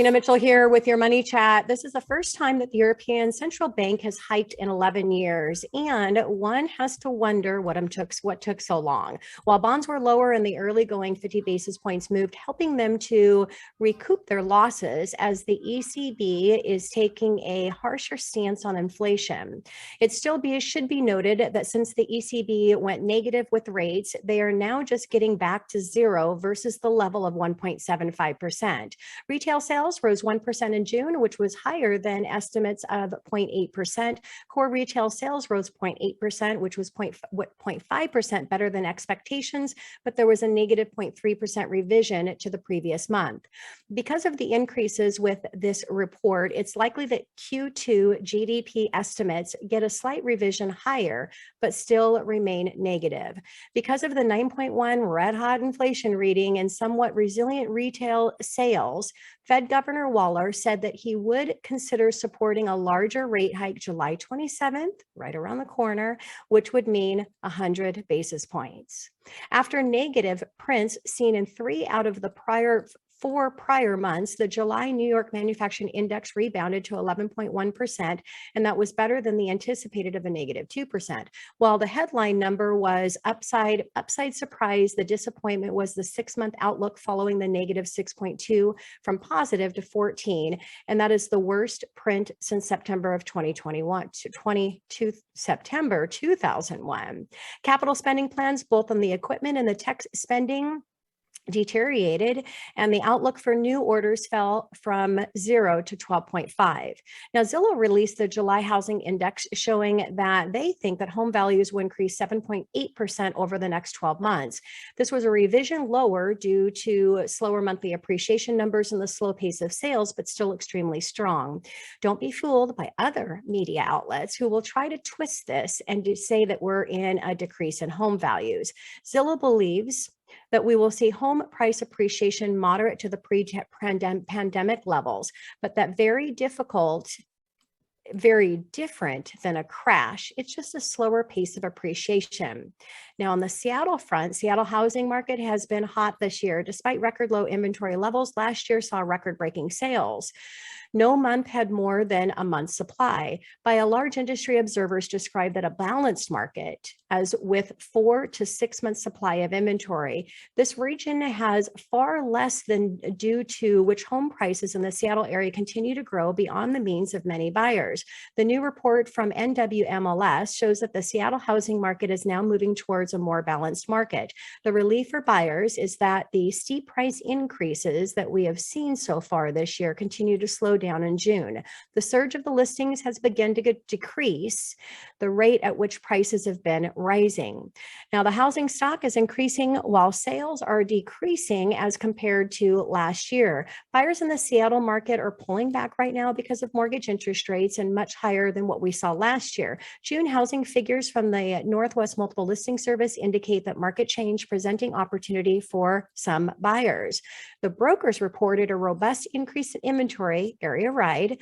Tina Mitchell here with your Money Chat. This is the first time that the European Central Bank has hiked in 11 years, and one has to wonder what took so long. While bonds were lower in the early going, 50 basis points moved, helping them to recoup their losses as the ECB is taking a harsher stance on inflation. It still should be noted that since the ECB went negative with rates, they are now just getting back to zero versus the level of 1.75%. Retail sales rose 1% in June, which was higher than estimates of 0.8%. Core retail sales rose 0.8%, which was 0.5% better than expectations, but there was a negative 0.3% revision to the previous month. Because of the increases with this report, it's likely that Q2 GDP estimates get a slight revision higher, but still remain negative. Because of the 9.1 red-hot inflation reading and somewhat resilient retail sales, Fed Governor Waller said that he would consider supporting a larger rate hike July 27th, right around the corner, which would mean 100 basis points. After negative prints seen in 3 out of the four prior months, the July New York Manufacturing Index rebounded to 11.1%, and that was better than the anticipated of a negative 2%. While the headline number was upside surprise, the disappointment was the 6-month outlook following the negative 6.2 from positive to 14, and that is the worst print since September of 2021 to 22 September 2001. Capital spending plans, both on the equipment and the tech spending, deteriorated, and the outlook for new orders fell from 0 to 12.5. Now, Zillow released the July housing index showing that they think that home values will increase 7.8% over the next 12 months. This was a revision lower due to slower monthly appreciation numbers and the slow pace of sales, but still extremely strong. Don't be fooled by other media outlets who will try to twist this and to say that we're in a decrease in home values. Zillow believes that we will see home price appreciation moderate to the pre-pandemic levels, but that very different than a crash. It's just a slower pace of appreciation. Now, on the Seattle front, Seattle housing market has been hot this year. Despite record low inventory levels, last year saw record-breaking sales. No month had more than a month's supply. By a large industry observers described that a balanced market as with 4 to 6 months supply of inventory. This region has far less than due to which home prices in the Seattle area continue to grow beyond the means of many buyers. The new report from NWMLS shows that the Seattle housing market is now moving towards a more balanced market. The relief for buyers is that the steep price increases that we have seen so far this year continue to slow down in June. The surge of the listings has begun to decrease the rate at which prices have been rising. Now, the housing stock is increasing while sales are decreasing as compared to last year. Buyers in the Seattle market are pulling back right now because of mortgage interest rates and much higher than what we saw last year. June housing figures from the Northwest Multiple Listing Service indicate that market change presenting opportunity for some buyers. The brokers reported a robust increase in inventory, area wide,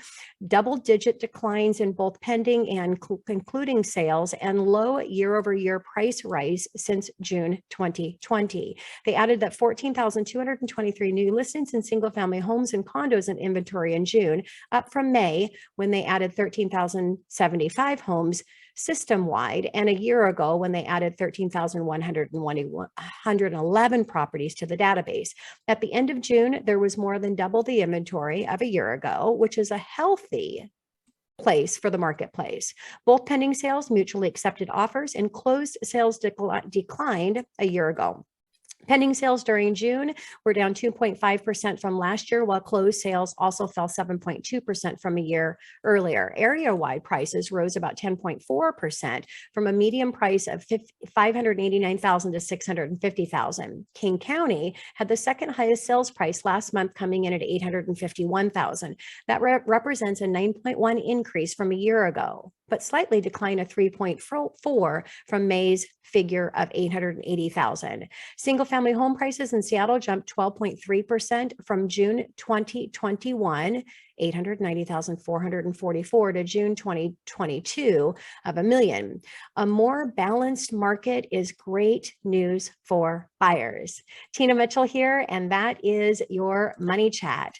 double-digit declines in both pending and concluding sales, and low year-over-year price rise since June 2020. They added that 14,223 new listings in single-family homes and condos in inventory in June, up from May when they added 13,075 homes system-wide, and a year ago when they added 13,111 properties to the database. At the end of June, there was more than double the inventory of a year ago, which is a healthy place for the marketplace. Both pending sales, mutually accepted offers, and closed sales declined a year ago. Pending sales during June were down 2.5% from last year, while closed sales also fell 7.2% from a year earlier. Area-wide prices rose about 10.4% from a median price of $589,000 to $650,000. King County had the second highest sales price last month, coming in at $851,000. That represents a 9.1 increase from a year ago, but slightly declined a 3.4 from May's figure of $880,000. Single-family home prices in Seattle jumped 12.3% from June 2021, $890,444 to June 2022 of $1 million. A more balanced market is great news for buyers. Tina Mitchell here, and that is your Money Chat.